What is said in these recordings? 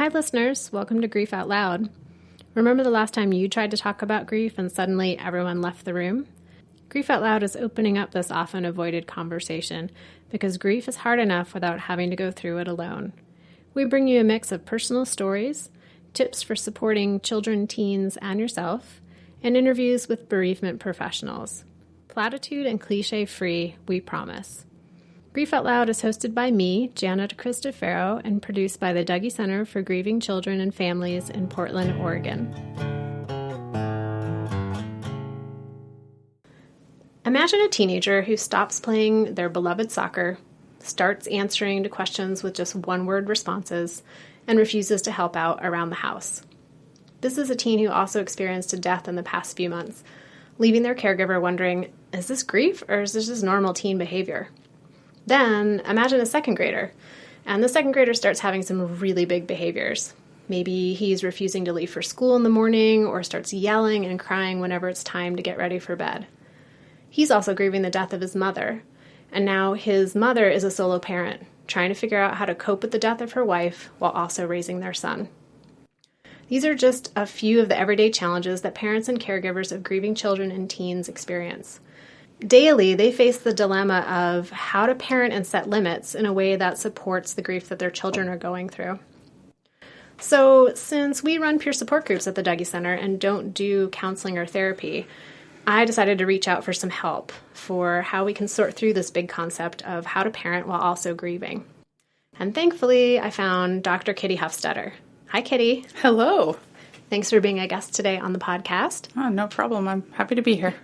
Hi, listeners. Welcome to Grief Out Loud. Remember the last time you tried to talk about grief and suddenly everyone left the room? Grief Out Loud is opening up this often avoided conversation because grief is hard enough without having to go through it alone. We bring you a mix of personal stories, tips for supporting children, teens, and yourself, and interviews with bereavement professionals. Platitude and cliche-free, we promise. Grief Out Loud is hosted by me, Janet Cristofaro, and produced by the Dougy Center for Grieving Children and Families in Portland, Oregon. Imagine a teenager who stops playing their beloved soccer, starts answering to questions with just one-word responses, and refuses to help out around the house. This is a teen who also experienced a death in the past few months, leaving their caregiver wondering, is this grief or is this just normal teen behavior? Then imagine a second grader, and the second grader starts having some really big behaviors. Maybe he's refusing to leave for school in the morning or starts yelling and crying whenever it's time to get ready for bed. He's also grieving the death of his mother, and now his mother is a solo parent, trying to figure out how to cope with the death of her wife while also raising their son. These are just a few of the everyday challenges that parents and caregivers of grieving children and teens experience. Daily, they face the dilemma of how to parent and set limits in a way that supports the grief that their children are going through. So, since we run peer support groups at the Dougy Center and don't do counseling or therapy, I decided to reach out for some help for how we can sort through this big concept of how to parent while also grieving. And thankfully, I found Dr. Kitty Hufstetter. Hi, Kitty. Hello. Thanks for being a guest today on the podcast. Oh, no problem. I'm happy to be here.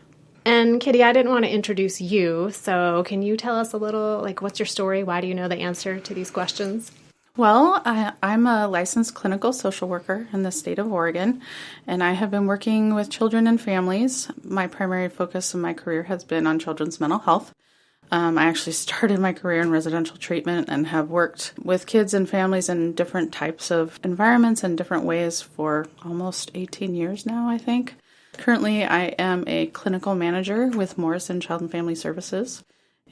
And Kitty, I didn't want to introduce you, so can you tell us a little, what's your story? Why do you know the answer to these questions? Well, I'm a licensed clinical social worker in the state of Oregon, and I have been working with children and families. My primary focus in my career has been on children's mental health. I actually started my career in residential treatment and have worked with kids and families in different types of environments and different ways for almost 18 years now, I think. Currently, I am a clinical manager with Morrison Child and Family Services,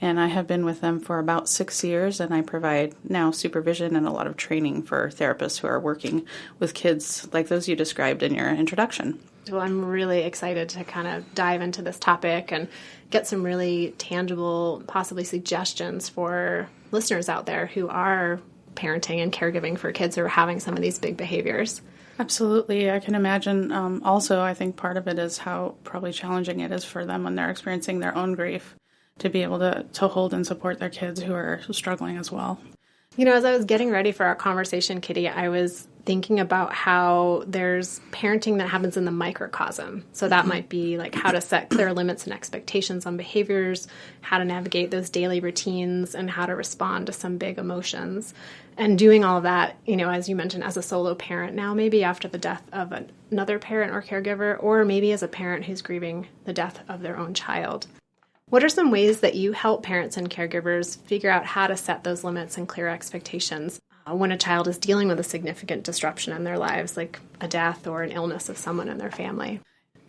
and I have been with them for about 6 years, and I provide now supervision and a lot of training for therapists who are working with kids like those you described in your introduction. Well, I'm really excited to kind of dive into this topic and get some really tangible, possibly suggestions for listeners out there who are parenting and caregiving for kids who are having some of these big behaviors. Absolutely. I can imagine. Also, I think part of it is how probably challenging it is for them when they're experiencing their own grief to be able to hold and support their kids who are struggling as well. You know, as I was getting ready for our conversation, Kitty, I was thinking about how there's parenting that happens in the microcosm. So that might be like how to set clear limits and expectations on behaviors, how to navigate those daily routines, and how to respond to some big emotions. And doing all of that, you know, as you mentioned, as a solo parent now, maybe after the death of another parent or caregiver, or maybe as a parent who's grieving the death of their own child. What are some ways that you help parents and caregivers figure out how to set those limits and clear expectations when a child is dealing with a significant disruption in their lives, like a death or an illness of someone in their family?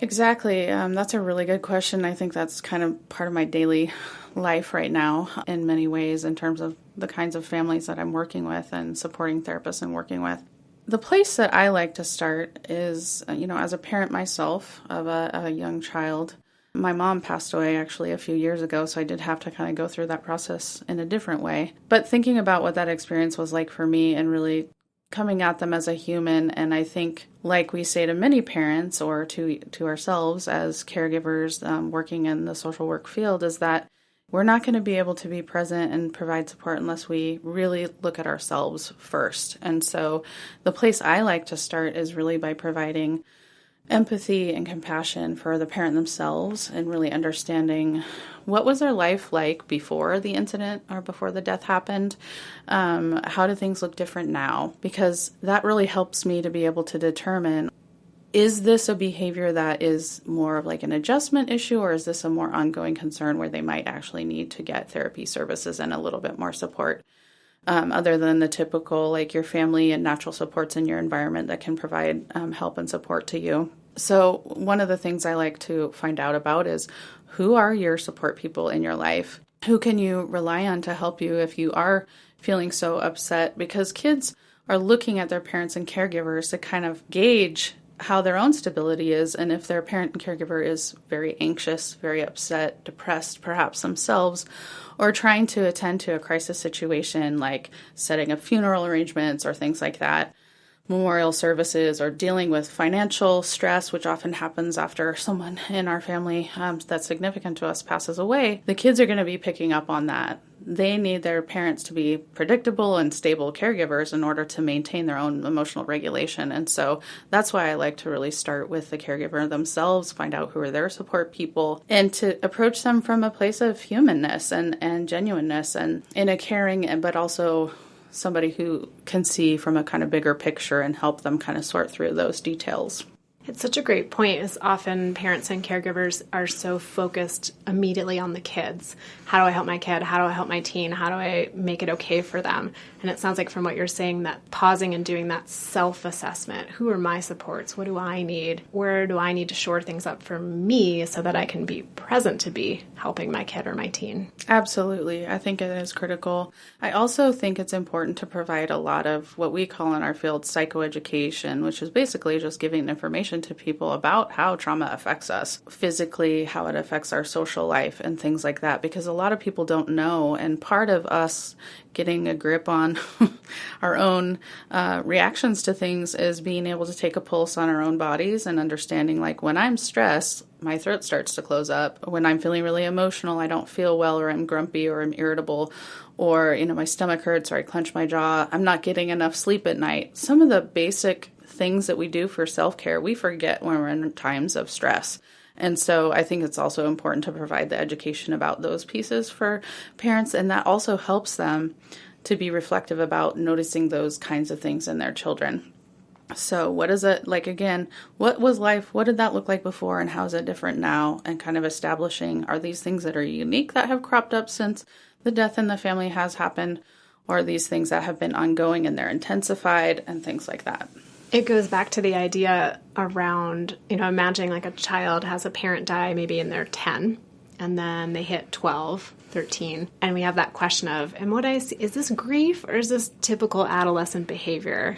Exactly. That's a really good question. I think that's kind of part of my daily life right now in many ways in terms of the kinds of families that I'm working with and supporting therapists and working with. The place that I like to start is, as a parent myself of a young child. My mom passed away actually a few years ago, so I did have to kind of go through that process in a different way. But thinking about what that experience was like for me and really coming at them as a human, and I think like we say to many parents or to ourselves as caregivers working in the social work field, is that we're not going to be able to be present and provide support unless we really look at ourselves first. And so the place I like to start is really by providing empathy and compassion for the parent themselves and really understanding what was their life like before the incident or before the death happened. How do things look different now? Because that really helps me to be able to determine, is this a behavior that is more of like an adjustment issue, or is this a more ongoing concern where they might actually need to get therapy services and a little bit more support? Other than the typical, like your family and natural supports in your environment that can provide help and support to you. So one of the things I like to find out about is, who are your support people in your life? Who can you rely on to help you if you are feeling so upset? Because kids are looking at their parents and caregivers to kind of gauge how their own stability is, and if their parent and caregiver is very anxious, very upset, depressed, perhaps themselves, or trying to attend to a crisis situation like setting up funeral arrangements or things like that, memorial services, or dealing with financial stress, which often happens after someone in our family that's significant to us passes away. The kids are going to be picking up on that. They need their parents to be predictable and stable caregivers in order to maintain their own emotional regulation. And so that's why I like to really start with the caregiver themselves, find out who are their support people, and to approach them from a place of humanness and genuineness, and in a caring but also somebody who can see from a kind of bigger picture and help them kind of sort through those details. It's such a great point, is often parents and caregivers are so focused immediately on the kids. How do I help my kid? How do I help my teen? How do I make it okay for them? And it sounds like from what you're saying that pausing and doing that self-assessment, who are my supports? What do I need? Where do I need to shore things up for me so that I can be present to be helping my kid or my teen? Absolutely. I think it is critical. I also think it's important to provide a lot of what we call in our field psychoeducation, which is basically just giving information to people about how trauma affects us physically, how it affects our social life, and things like that, because a lot of people don't know. And part of us getting a grip on our own reactions to things is being able to take a pulse on our own bodies and understanding, like, when I'm stressed, my throat starts to close up. When I'm feeling really emotional, I don't feel well, or I'm grumpy, or I'm irritable, or, my stomach hurts, or I clench my jaw. I'm not getting enough sleep at night. Some of the basic things that we do for self-care, we forget when we're in times of stress. And so I think it's also important to provide the education about those pieces for parents, and that also helps them to be reflective about noticing those kinds of things in their children. So what is it like, again, what was life? What did that look like before, and how is it different now? And kind of establishing, are these things that are unique that have cropped up since the death in the family has happened, or are these things that have been ongoing and they're intensified, and things like that? It goes back to the idea around, imagining like a child has a parent die maybe in their 10, and then they hit 12, 13, and we have that question of, and what I see, is this grief or is this typical adolescent behavior?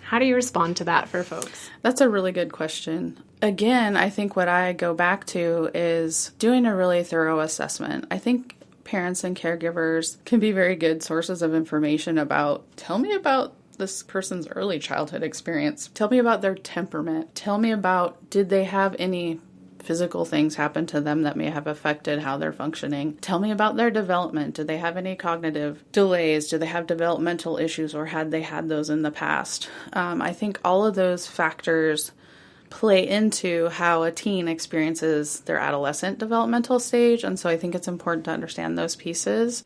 How do you respond to that for folks? That's a really good question. Again, I think what I go back to is doing a really thorough assessment. I think parents and caregivers can be very good sources of information about, tell me about this person's early childhood experience. Tell me about their temperament. Tell me about, did they have any physical things happen to them that may have affected how they're functioning? Tell me about their development. Do they have any cognitive delays? Do they have developmental issues, or had they had those in the past? I think all of those factors play into how a teen experiences their adolescent developmental stage. And so I think it's important to understand those pieces,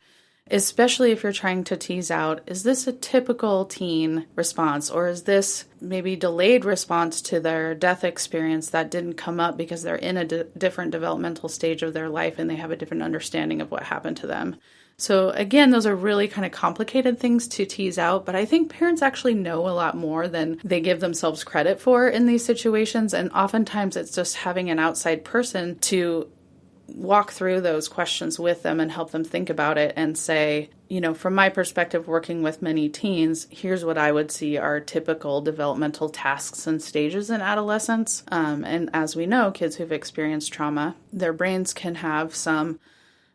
especially if you're trying to tease out, is this a typical teen response, or is this maybe delayed response to their death experience that didn't come up because they're in a different developmental stage of their life and they have a different understanding of what happened to them. So again, those are really kind of complicated things to tease out, but I think parents actually know a lot more than they give themselves credit for in these situations, and oftentimes it's just having an outside person to walk through those questions with them and help them think about it and say, from my perspective, working with many teens, here's what I would see are typical developmental tasks and stages in adolescence. And as we know, kids who've experienced trauma, their brains can have some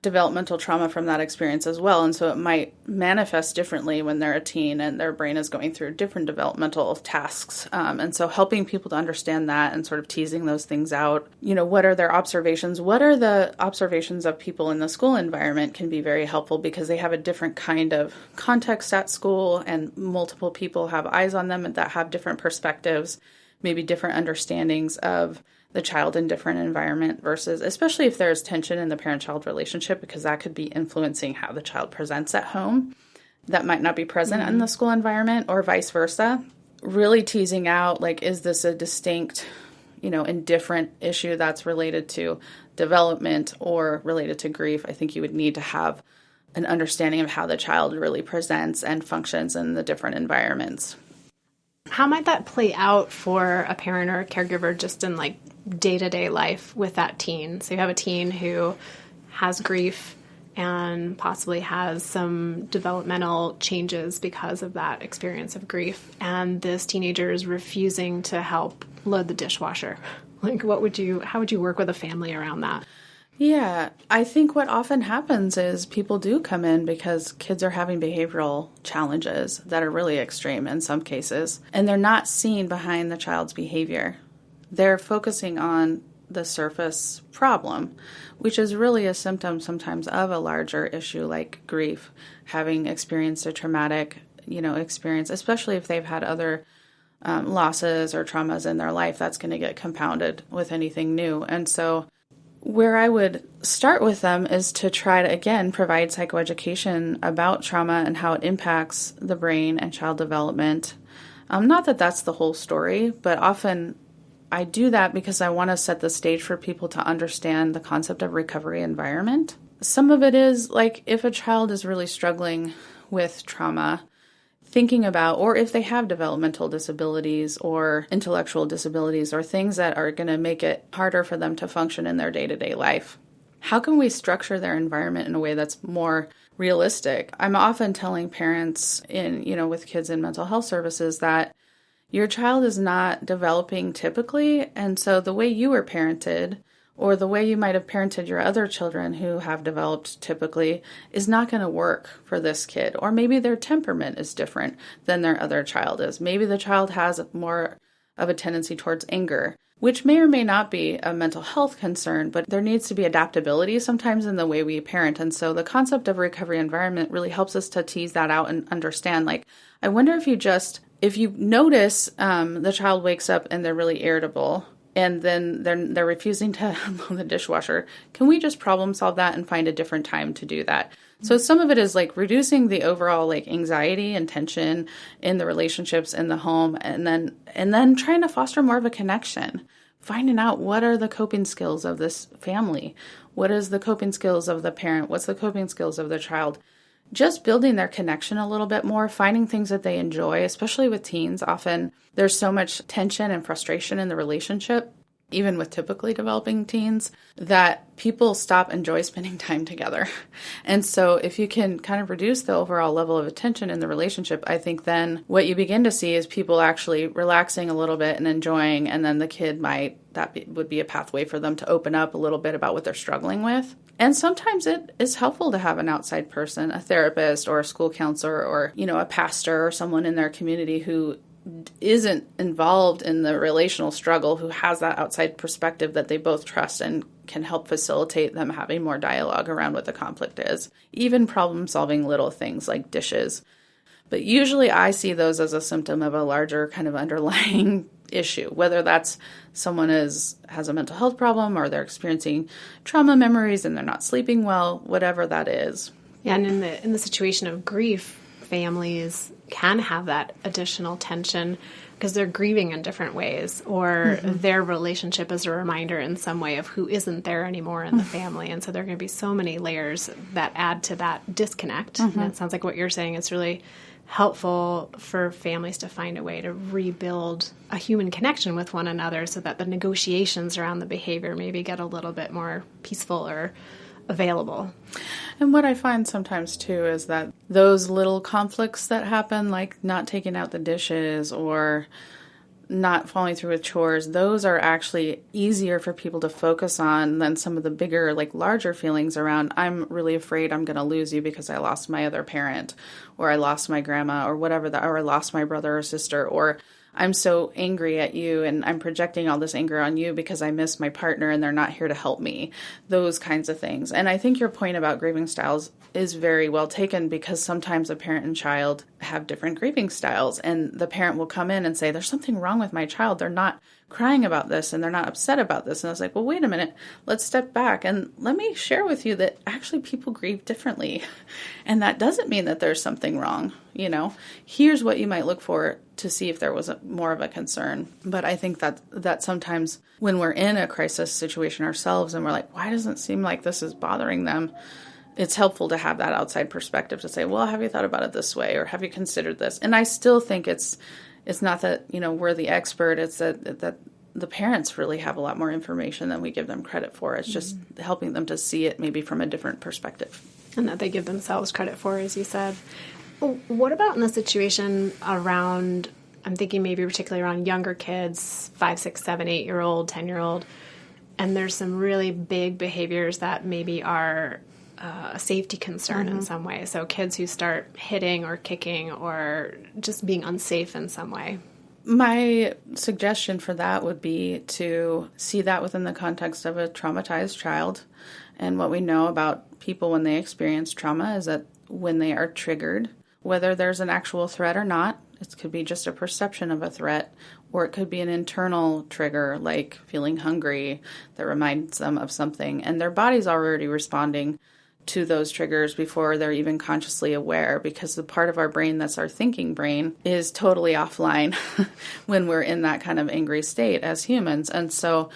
developmental trauma from that experience as well. And so it might manifest differently when they're a teen and their brain is going through different developmental tasks. And so helping people to understand that and sort of teasing those things out, what are their observations? What are the observations of people in the school environment can be very helpful, because they have a different kind of context at school and multiple people have eyes on them that have different perspectives, maybe different understandings of the child in different environment, versus, especially if there's tension in the parent-child relationship, because that could be influencing how the child presents at home that might not be present in the school environment, or vice versa. Really teasing out, like, is this a distinct, indifferent issue that's related to development or related to grief? I think you would need to have an understanding of how the child really presents and functions in the different environments. How might that play out for a parent or a caregiver just in like day-to-day life with that teen? So you have a teen who has grief and possibly has some developmental changes because of that experience of grief. And this teenager is refusing to help load the dishwasher. Like, how would you work with a family around that? Yeah, I think what often happens is people do come in because kids are having behavioral challenges that are really extreme in some cases, and they're not seeing behind the child's behavior. They're focusing on the surface problem, which is really a symptom sometimes of a larger issue like grief, having experienced a traumatic, experience, especially if they've had other losses or traumas in their life. That's going to get compounded with anything new. And so where I would start with them is to try to, again, provide psychoeducation about trauma and how it impacts the brain and child development. Not that that's the whole story, but often I do that because I want to set the stage for people to understand the concept of recovery environment. Some of it is like if a child is really struggling with trauma, thinking about, or if they have developmental disabilities or intellectual disabilities or things that are going to make it harder for them to function in their day-to-day life, how can we structure their environment in a way that's more realistic? I'm often telling parents with kids in mental health services that your child is not developing typically, and so the way you were parented or the way you might have parented your other children who have developed typically is not going to work for this kid. Or maybe their temperament is different than their other child is. Maybe the child has more of a tendency towards anger, which may or may not be a mental health concern, but there needs to be adaptability sometimes in the way we parent. And so the concept of recovery environment really helps us to tease that out and understand, like, I wonder if you notice the child wakes up and they're really irritable, and then they're refusing to unload the dishwasher. Can we just problem solve that and find a different time to do that? So some of it is like reducing the overall like anxiety and tension in the relationships in the home, and then trying to foster more of a connection, finding out what are the coping skills of this family, what is the coping skills of the parent, what's the coping skills of the child. Just building their connection a little bit more, finding things that they enjoy, especially with teens. Often there's so much tension and frustration in the relationship, even with typically developing teens, that people stop enjoy spending time together. And so if you can kind of reduce the overall level of attention in the relationship, I think then what you begin to see is people actually relaxing a little bit and enjoying, and then the kid would be a pathway for them to open up a little bit about what they're struggling with. And sometimes it is helpful to have an outside person, a therapist or a school counselor or, a pastor or someone in their community who isn't involved in the relational struggle, who has that outside perspective that they both trust and can help facilitate them having more dialogue around what the conflict is, even problem solving little things like dishes. But usually I see those as a symptom of a larger kind of underlying issue, whether that's someone has a mental health problem or they're experiencing trauma memories and they're not sleeping well, whatever that is. Yeah, and in the situation of grief, families can have that additional tension because they're grieving in different ways, or their relationship is a reminder in some way of who isn't there anymore in the family. And so there are going to be so many layers that add to that disconnect. And it sounds like what you're saying is really helpful for families to find a way to rebuild a human connection with one another so that the negotiations around the behavior maybe get a little bit more peaceful or available. And what I find sometimes too is that those little conflicts that happen, like not taking out the dishes or not following through with chores, those are actually easier for people to focus on than some of the bigger, like larger feelings around, I'm really afraid I'm going to lose you because I lost my other parent, or I lost my grandma, or whatever that, or I lost my brother or sister, or I'm so angry at you and I'm projecting all this anger on you because I miss my partner and they're not here to help me. Those kinds of things. And I think your point about grieving styles is very well taken, because sometimes a parent and child have different grieving styles, and the parent will come in and say, there's something wrong with my child. They're not crying about this and they're not upset about this. And I was like, well, wait a minute, let's step back and let me share with you that actually people grieve differently. And that doesn't mean that there's something wrong. Here's what you might look for to see if there was more of a concern. But I think that sometimes when we're in a crisis situation ourselves and we're like, why doesn't it seem like this is bothering them? It's helpful to have that outside perspective to say, well, have you thought about it this way? Or have you considered this? And I still think it's not that, we're the expert. It's that the parents really have a lot more information than we give them credit for. It's just helping them to see it maybe from a different perspective. And that they give themselves credit for, as you said. What about in the situation around, I'm thinking maybe particularly around younger kids, 5, 6, 7, 8-year-old, 10-year-old, and there's some really big behaviors that maybe are a safety concern in some way. So kids who start hitting or kicking or just being unsafe in some way. My suggestion for that would be to see that within the context of a traumatized child. And what we know about people when they experience trauma is that when they are triggered, whether there's an actual threat or not, it could be just a perception of a threat, or it could be an internal trigger like feeling hungry that reminds them of something. And their body's already responding to those triggers before they're even consciously aware, because the part of our brain that's our thinking brain is totally offline when we're in that kind of angry state as humans. And so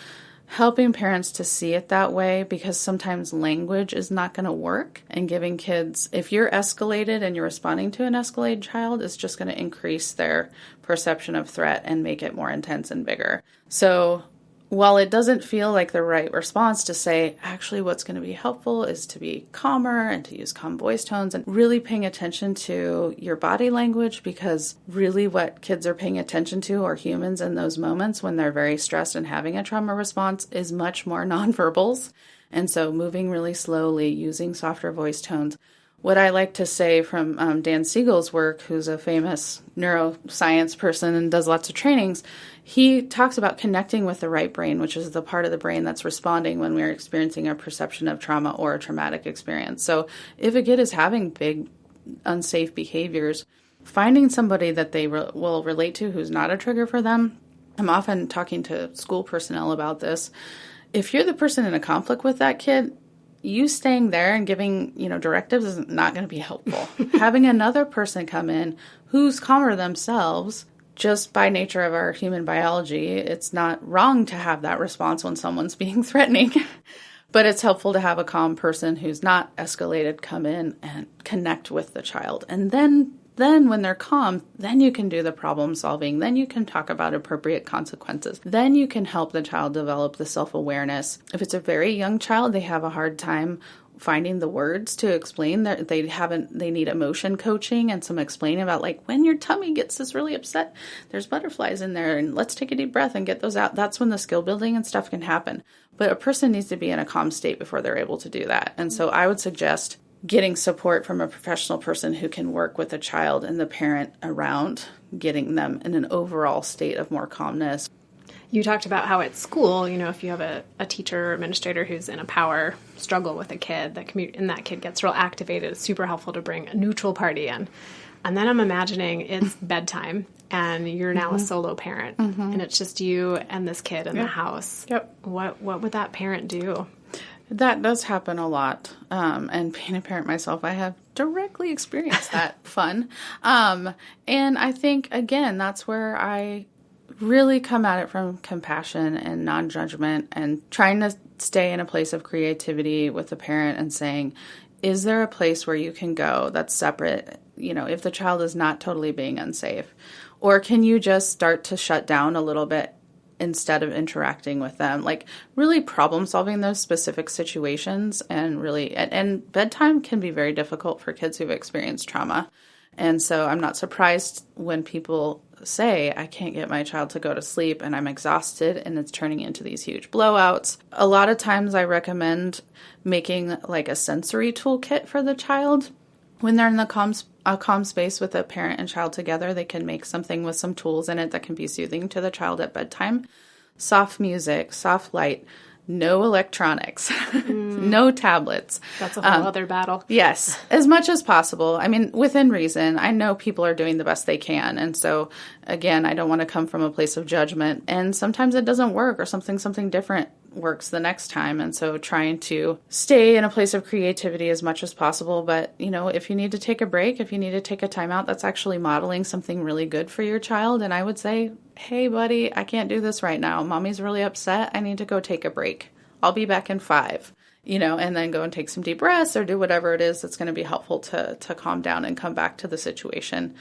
helping parents to see it that way, because sometimes language is not going to work, and giving kids, if you're escalated and you're responding to an escalated child, it's just going to increase their perception of threat and make it more intense and bigger. So while it doesn't feel like the right response to say, actually what's going to be helpful is to be calmer and to use calm voice tones and really paying attention to your body language, because really what kids are paying attention to, or humans in those moments when they're very stressed and having a trauma response, is much more nonverbals. And so moving really slowly, using softer voice tones. What I like to say from Dan Siegel's work, who's a famous neuroscience person and does lots of trainings, he talks about connecting with the right brain, which is the part of the brain that's responding when we're experiencing a perception of trauma or a traumatic experience. So if a kid is having big, unsafe behaviors, finding somebody that they will relate to who's not a trigger for them. I'm often talking to school personnel about this. If you're the person in a conflict with that kid, you staying there and giving, directives is not going to be helpful. Having another person come in who's calmer themselves, just by nature of our human biology, it's not wrong to have that response when someone's being threatening. But it's helpful to have a calm person who's not escalated come in and connect with the child. And then when they're calm, then you can do the problem solving. Then you can talk about appropriate consequences. Then you can help the child develop the self-awareness. If it's a very young child, they have a hard time finding the words to explain that they need emotion coaching and some explaining about, like, when your tummy gets this really upset, there's butterflies in there, and let's take a deep breath and get those out. That's when the skill building and stuff can happen. But a person needs to be in a calm state before they're able to do that. And so I would suggest getting support from a professional person who can work with the child and the parent around getting them in an overall state of more calmness. You talked about how at school, if you have a teacher or administrator who's in a power struggle with a kid, and that kid gets real activated, it's super helpful to bring a neutral party in. And then I'm imagining it's bedtime and you're now a solo parent and it's just you and this kid in the house. Yep. What would that parent do? That does happen a lot. And being a parent myself, I have directly experienced that fun. And I think, again, that's where I really come at it from compassion and non-judgment, and trying to stay in a place of creativity with the parent and saying, is there a place where you can go that's separate, if the child is not totally being unsafe? Or can you just start to shut down a little bit instead of interacting with them? Like, really problem solving those specific situations. And bedtime can be very difficult for kids who've experienced trauma. And so I'm not surprised when people say, I can't get my child to go to sleep and I'm exhausted and it's turning into these huge blowouts. A lot of times I recommend making like a sensory toolkit for the child. When they're in a calm space with a parent and child together, they can make something with some tools in it that can be soothing to the child at bedtime. Soft music, soft light, no electronics, no tablets. That's a whole other battle. Yes, as much as possible. I mean, within reason. I know people are doing the best they can. And so, again, I don't want to come from a place of judgment. And sometimes it doesn't work, or something different works the next time. And so trying to stay in a place of creativity as much as possible. But, if you need to take a break, if you need to take a time out, that's actually modeling something really good for your child. And I would say, hey, buddy, I can't do this right now. Mommy's really upset. I need to go take a break. I'll be back in 5, and then go and take some deep breaths or do whatever it is that's going to be helpful to calm down and come back to the situation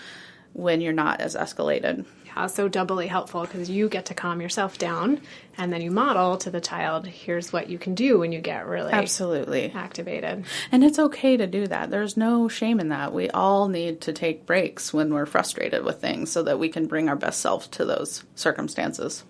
when you're not as escalated. Yeah, so doubly helpful because you get to calm yourself down and then you model to the child, here's what you can do when you get really absolutely activated. And it's okay to do that. There's no shame in that. We all need to take breaks when we're frustrated with things so that we can bring our best self to those circumstances.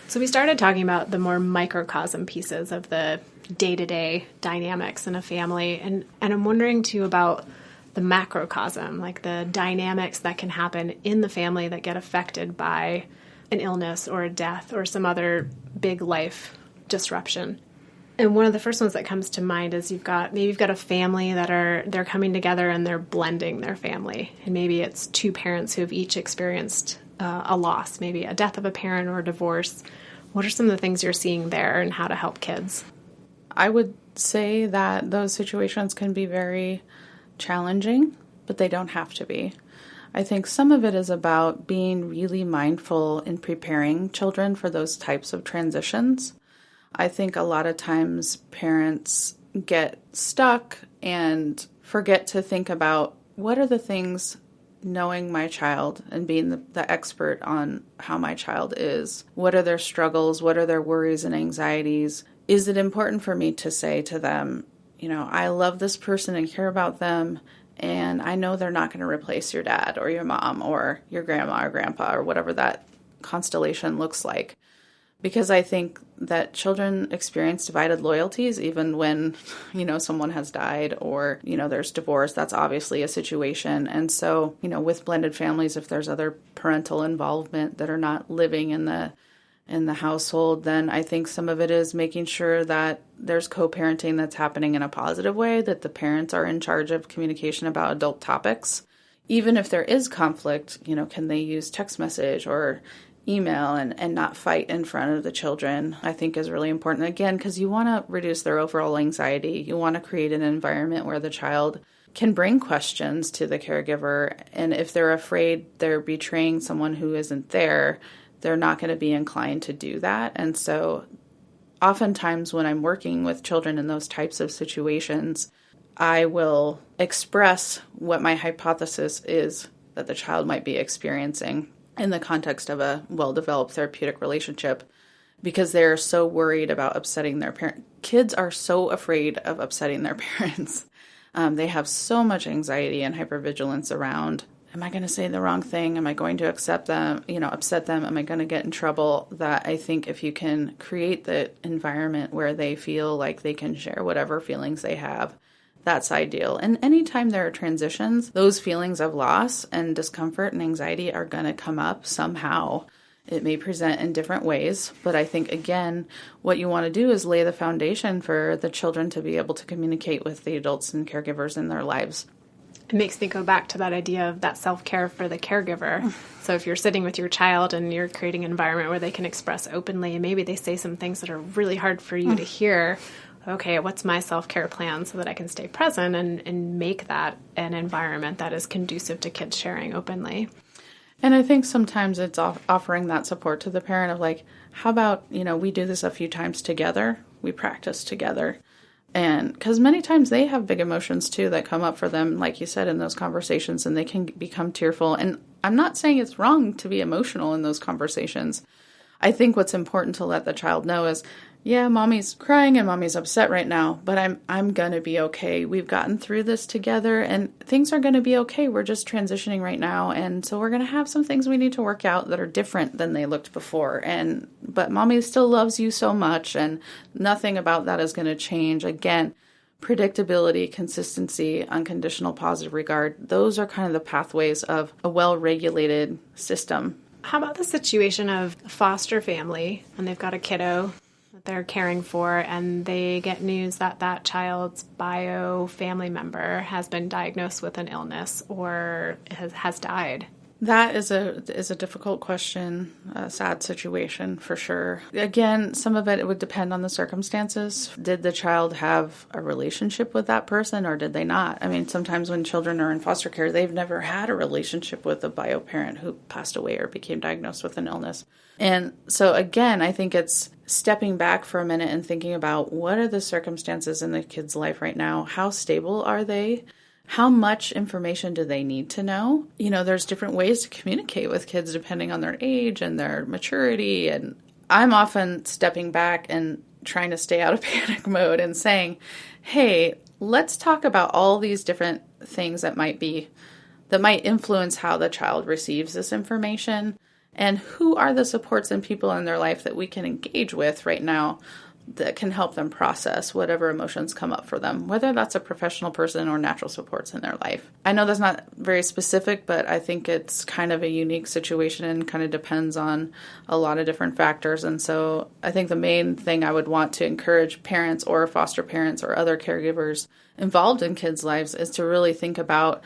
So we started talking about the more microcosm pieces of the day-to-day dynamics in a family. And I'm wondering, too, about the macrocosm, like the dynamics that can happen in the family that get affected by an illness or a death or some other big life disruption. And one of the first ones that comes to mind is you've got a family they're coming together and they're blending their family. And maybe it's two parents who have each experienced a loss, maybe a death of a parent or a divorce. What are some of the things you're seeing there and how to help kids? I would say that those situations can be very challenging, but they don't have to be. I think some of it is about being really mindful in preparing children for those types of transitions. I think a lot of times parents get stuck and forget to think about what are the things, knowing my child and being the expert on how my child is. What are their struggles? What are their worries and anxieties? Is it important for me to say to them, I love this person and care about them, and I know they're not going to replace your dad or your mom or your grandma or grandpa or whatever that constellation looks like. Because I think that children experience divided loyalties even when, someone has died or, there's divorce. That's obviously a situation. And so, with blended families, if there's other parental involvement that are not living in the household, then I think some of it is making sure that there's co-parenting that's happening in a positive way, that the parents are in charge of communication about adult topics. Even if there is conflict, can they use text message or email and not fight in front of the children, I think is really important. Again, because you want to reduce their overall anxiety. You want to create an environment where the child can bring questions to the caregiver. And if they're afraid they're betraying someone who isn't there, they're not going to be inclined to do that. And so oftentimes when I'm working with children in those types of situations, I will express what my hypothesis is that the child might be experiencing in the context of a well-developed therapeutic relationship, because they're so worried about upsetting their parent. Kids are so afraid of upsetting their parents. They have so much anxiety and hypervigilance around, am I going to say the wrong thing? Am I going to upset them? Am I going to get in trouble? That I think if you can create the environment where they feel like they can share whatever feelings they have, that's ideal. And anytime there are transitions, those feelings of loss and discomfort and anxiety are going to come up somehow. It may present in different ways, but I think, again, what you want to do is lay the foundation for the children to be able to communicate with the adults and caregivers in their lives. It makes me go back to that idea of that self-care for the caregiver. So if you're sitting with your child and you're creating an environment where they can express openly, and maybe they say some things that are really hard for you to hear, okay, what's my self-care plan so that I can stay present and make that an environment that is conducive to kids sharing openly? And I think sometimes it's offering that support to the parent of like, how about, we do this a few times together, we practice together. And because many times they have big emotions too that come up for them, like you said, in those conversations, and they can become tearful. And I'm not saying it's wrong to be emotional in those conversations. I think what's important to let the child know is, yeah, mommy's crying and mommy's upset right now, but I'm going to be okay. We've gotten through this together and things are going to be okay. We're just transitioning right now. And so we're going to have some things we need to work out that are different than they looked before. But mommy still loves you so much and nothing about that is going to change. Again, predictability, consistency, unconditional positive regard. Those are kind of the pathways of a well-regulated system. How about the situation of a foster family and they've got a kiddo that they're caring for, and they get news that that child's bio family member has been diagnosed with an illness or has died? That is a difficult question, a sad situation for sure. Again, some of it would depend on the circumstances. Did the child have a relationship with that person or did they not? I mean, sometimes when children are in foster care, they've never had a relationship with a bio parent who passed away or became diagnosed with an illness. And so again, I think it's stepping back for a minute and thinking about what are the circumstances in the kid's life right now? How stable are they? How much information do they need to know? There's different ways to communicate with kids depending on their age and their maturity. And I'm often stepping back and trying to stay out of panic mode and saying, hey, let's talk about all these different things that might influence how the child receives this information, and who are the supports and people in their life that we can engage with right now that can help them process whatever emotions come up for them, whether that's a professional person or natural supports in their life. I know that's not very specific, but I think it's kind of a unique situation and kind of depends on a lot of different factors. And so I think the main thing I would want to encourage parents or foster parents or other caregivers involved in kids' lives is to really think about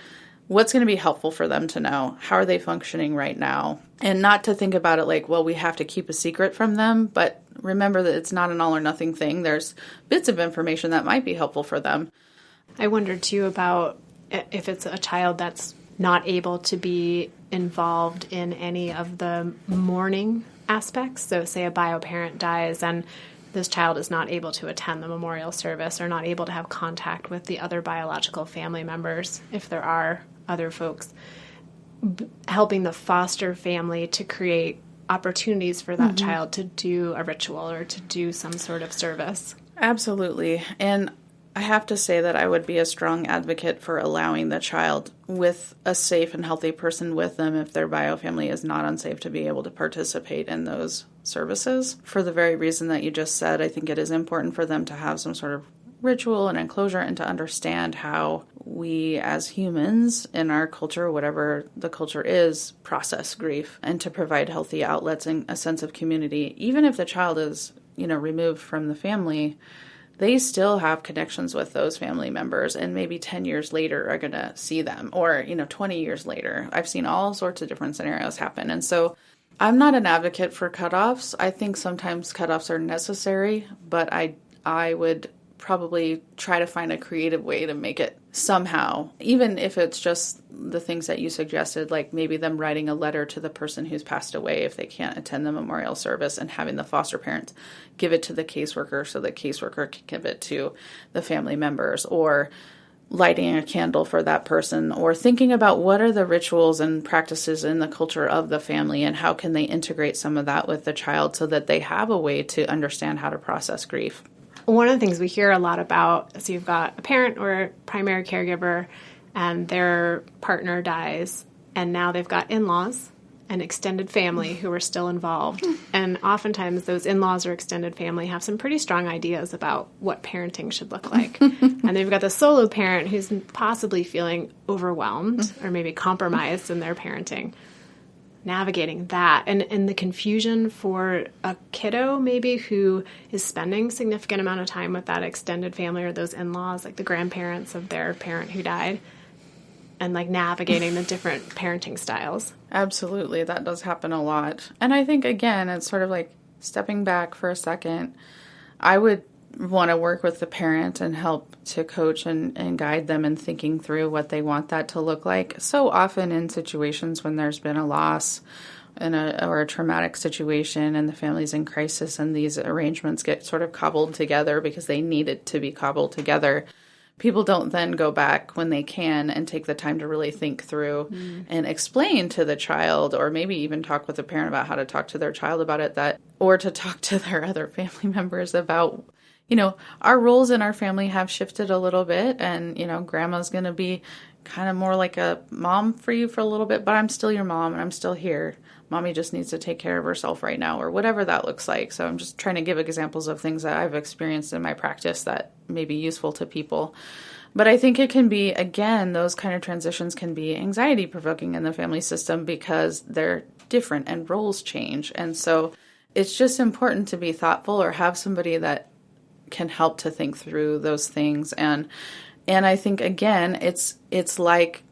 what's going to be helpful for them to know. How are they functioning right now? And not to think about it like, well, we have to keep a secret from them, but remember that it's not an all or nothing thing. There's bits of information that might be helpful for them. I wondered too about if it's a child that's not able to be involved in any of the mourning aspects. So say a bio parent dies and this child is not able to attend the memorial service or not able to have contact with the other biological family members, if there are other folks, helping the foster family to create opportunities for that child to do a ritual or to do some sort of service. Absolutely. And I have to say that I would be a strong advocate for allowing the child with a safe and healthy person with them if their bio family is not unsafe to be able to participate in those services. For the very reason that you just said, I think it is important for them to have some sort of ritual and enclosure and to understand how we as humans in our culture, whatever the culture is, process grief and to provide healthy outlets and a sense of community. Even if the child is, removed from the family, they still have connections with those family members and maybe 10 years later are going to see them or, 20 years later. I've seen all sorts of different scenarios happen. And so I'm not an advocate for cutoffs. I think sometimes cutoffs are necessary, but I would probably try to find a creative way to make it somehow, even if it's just the things that you suggested, like maybe them writing a letter to the person who's passed away if they can't attend the memorial service and having the foster parents give it to the caseworker so the caseworker can give it to the family members, or lighting a candle for that person, or thinking about what are the rituals and practices in the culture of the family and how can they integrate some of that with the child so that they have a way to understand how to process grief. One of the things we hear a lot about, so you've got a parent or a primary caregiver and their partner dies, and now they've got in-laws and extended family who are still involved. And oftentimes those in-laws or extended family have some pretty strong ideas about what parenting should look like. And they've got the solo parent who's possibly feeling overwhelmed or maybe compromised in their parenting. Navigating that and the confusion for a kiddo maybe who is spending significant amount of time with that extended family or those in-laws, like the grandparents of their parent who died, and like navigating the different parenting styles. Absolutely. That does happen a lot. And I think, again, it's sort of like stepping back for a second. I would want to work with the parent and help to coach and guide them in thinking through what they want that to look like. So often in situations when there's been a loss or a traumatic situation and the family's in crisis and these arrangements get sort of cobbled together because they need it to be cobbled together, people don't then go back when they can and take the time to really think through and explain to the child, or maybe even talk with the parent about how to talk to their child about it, or to talk to their other family members about, our roles in our family have shifted a little bit, and, grandma's going to be kind of more like a mom for you for a little bit, but I'm still your mom and I'm still here. Mommy just needs to take care of herself right now, or whatever that looks like. So I'm just trying to give examples of things that I've experienced in my practice that may be useful to people. But I think it can be, again, those kind of transitions can be anxiety provoking in the family system because they're different and roles change. And so it's just important to be thoughtful or have somebody that can help to think through those things. And I think, again, it's like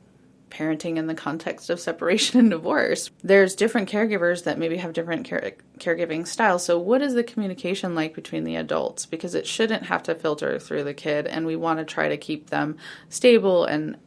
parenting in the context of separation and divorce. There's different caregivers that maybe have different caregiving styles. So what is the communication like between the adults? Because it shouldn't have to filter through the kid, and we want to try to keep them stable and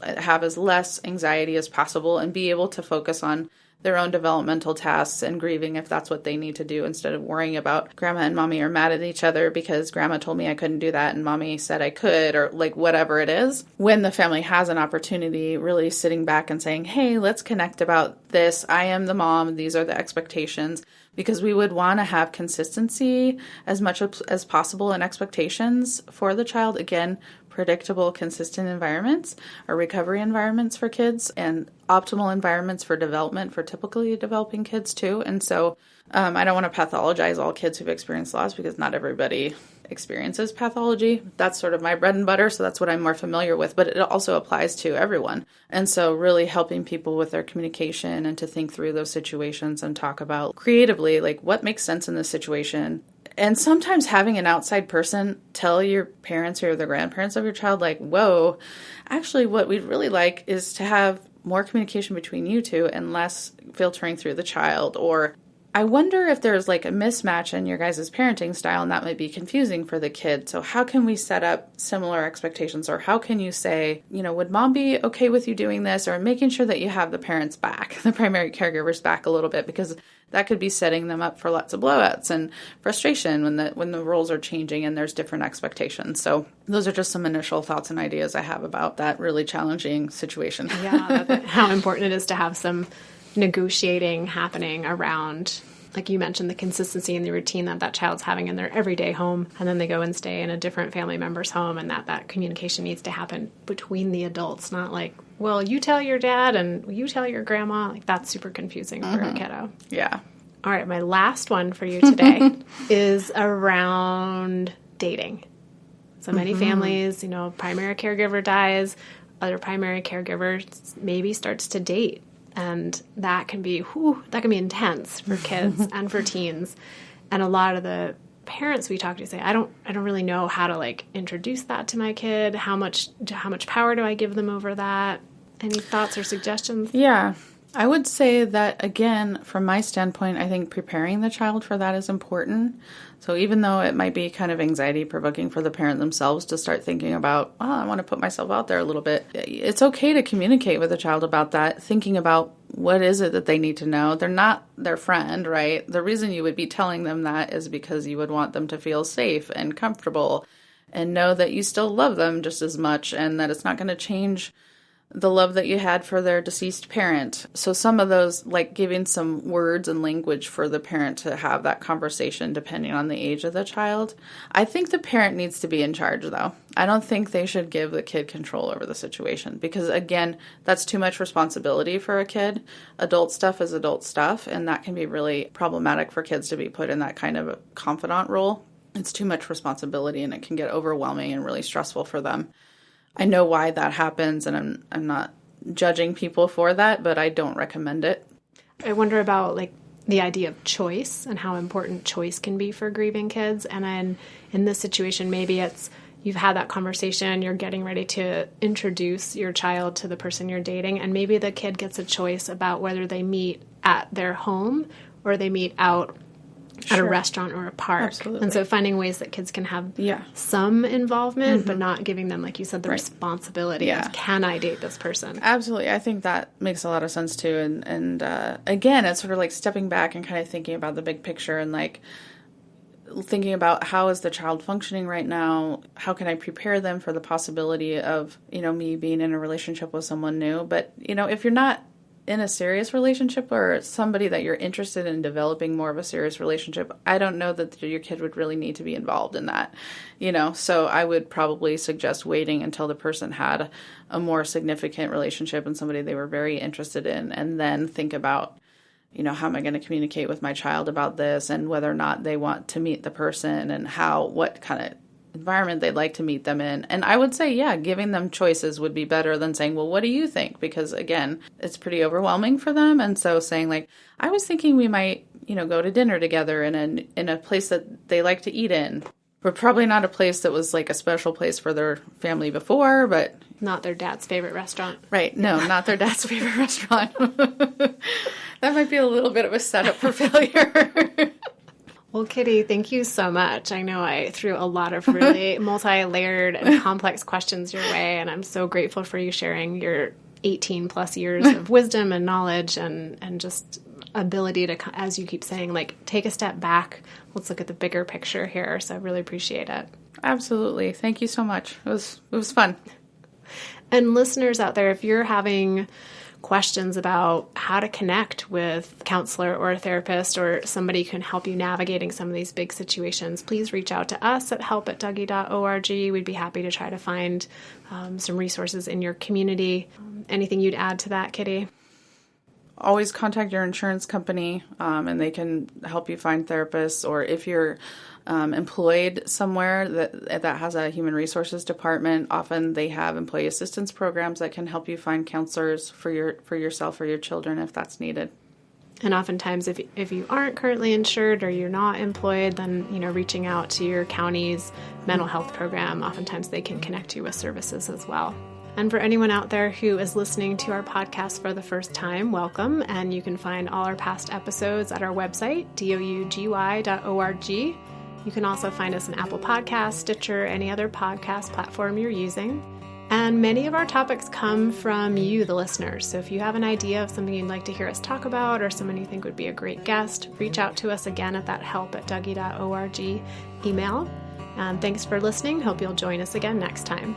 have as less anxiety as possible and be able to focus on their own developmental tasks and grieving if that's what they need to do, instead of worrying about grandma and mommy are mad at each other because grandma told me I couldn't do that and mommy said I could, or like whatever it is. When the family has an opportunity, really sitting back and saying, hey, let's connect about this. I am the mom. These are the expectations. Because we would want to have consistency as much as possible in expectations for the child. Again, predictable, consistent environments or recovery environments for kids, and optimal environments for development for typically developing kids too. And so I don't want to pathologize all kids who've experienced loss, because not everybody experiences pathology. That's sort of my bread and butter, so that's what I'm more familiar with, but it also applies to everyone. And so really helping people with their communication and to think through those situations and talk about creatively, like what makes sense in this situation. And sometimes having an outside person tell your parents or the grandparents of your child, like, whoa, actually what we'd really like is to have more communication between you two and less filtering through the child. Or I wonder if there's like a mismatch in your guys' parenting style and that might be confusing for the kid. So how can we set up similar expectations? Or how can you say, would mom be okay with you doing this? Or making sure that you have the parents back, the primary caregivers back a little bit, because that could be setting them up for lots of blowouts and frustration when the roles are changing and there's different expectations. So those are just some initial thoughts and ideas I have about that really challenging situation. Yeah, how important it is to have some negotiating happening around, like you mentioned, the consistency and the routine that child's having in their everyday home, and then they go and stay in a different family member's home, and that communication needs to happen between the adults, not like, well, you tell your dad and you tell your grandma. Like, that's super confusing for a kiddo. Yeah. All right, my last one for you today is around dating. So many families, primary caregiver dies, other primary caregiver maybe starts to date. And that can be intense for kids and for teens. And a lot of the parents we talk to say, I don't really know how to like introduce that to my kid. How much power do I give them over that? Any thoughts or suggestions? Yeah. I would say that, again, from my standpoint, I think preparing the child for that is important. So even though it might be kind of anxiety-provoking for the parent themselves to start thinking about, I want to put myself out there a little bit, it's okay to communicate with a child about that, thinking about what is it that they need to know. They're not their friend, right? The reason you would be telling them that is because you would want them to feel safe and comfortable and know that you still love them just as much and that it's not going to change the love that you had for their deceased parent. So some of those, like giving some words and language for the parent to have that conversation depending on the age of the child. I think the parent needs to be in charge, though. I don't think they should give the kid control over the situation because, again, that's too much responsibility for a kid. Adult stuff is adult stuff, and that can be really problematic for kids to be put in that kind of a confidant role. It's too much responsibility, and it can get overwhelming and really stressful for them. I know why that happens, and I'm not judging people for that, but I don't recommend it. I wonder about like the idea of choice and how important choice can be for grieving kids. And then in this situation, maybe it's you've had that conversation, you're getting ready to introduce your child to the person you're dating, and maybe the kid gets a choice about whether they meet at their home or they meet out at a restaurant or a park. Absolutely. And so finding ways that kids can have some involvement, but not giving them, like you said, the responsibility of, can I date this person? Absolutely. I think that makes a lot of sense too. And again, it's sort of like stepping back and kind of thinking about the big picture and like thinking about how is the child functioning right now? How can I prepare them for the possibility of, me being in a relationship with someone new? But, if you're not in a serious relationship or somebody that you're interested in developing more of a serious relationship, I don't know that your kid would really need to be involved in that, So I would probably suggest waiting until the person had a more significant relationship and somebody they were very interested in, and then think about, how am I going to communicate with my child about this and whether or not they want to meet the person and what kind of environment they'd like to meet them in. And I would say, giving them choices would be better than saying, well, what do you think? Because again, it's pretty overwhelming for them. And so saying like, I was thinking we might, go to dinner together in a place that they like to eat in, but probably not a place that was like a special place for their family before, but not their dad's favorite restaurant. Right. No, not their dad's favorite restaurant. That might be a little bit of a setup for failure. Well, Kitty, thank you so much. I know I threw a lot of really multi-layered and complex questions your way, and I'm so grateful for you sharing your 18 plus years of wisdom and knowledge and just ability to, as you keep saying, like, take a step back. Let's look at the bigger picture here. So I really appreciate it. Absolutely. Thank you so much. It was fun. And listeners out there, if you're having questions about how to connect with a counselor or a therapist or somebody who can help you navigating some of these big situations, please reach out to us at help@dougie.org. We'd be happy to try to find some resources in your community. Anything you'd add to that, Kitty? Always contact your insurance company, and they can help you find therapists. Or if you're employed somewhere that has a human resources department, often they have employee assistance programs that can help you find counselors for yourself or your children if that's needed. And oftentimes, if you aren't currently insured or you're not employed, then reaching out to your county's mental health program, oftentimes they can connect you with services as well. And for anyone out there who is listening to our podcast for the first time, welcome. And you can find all our past episodes at our website, dougy.org. You can also find us on Apple Podcasts, Stitcher, any other podcast platform you're using. And many of our topics come from you, the listeners. So if you have an idea of something you'd like to hear us talk about or someone you think would be a great guest, reach out to us again at that help@dougie.org email. And thanks for listening. Hope you'll join us again next time.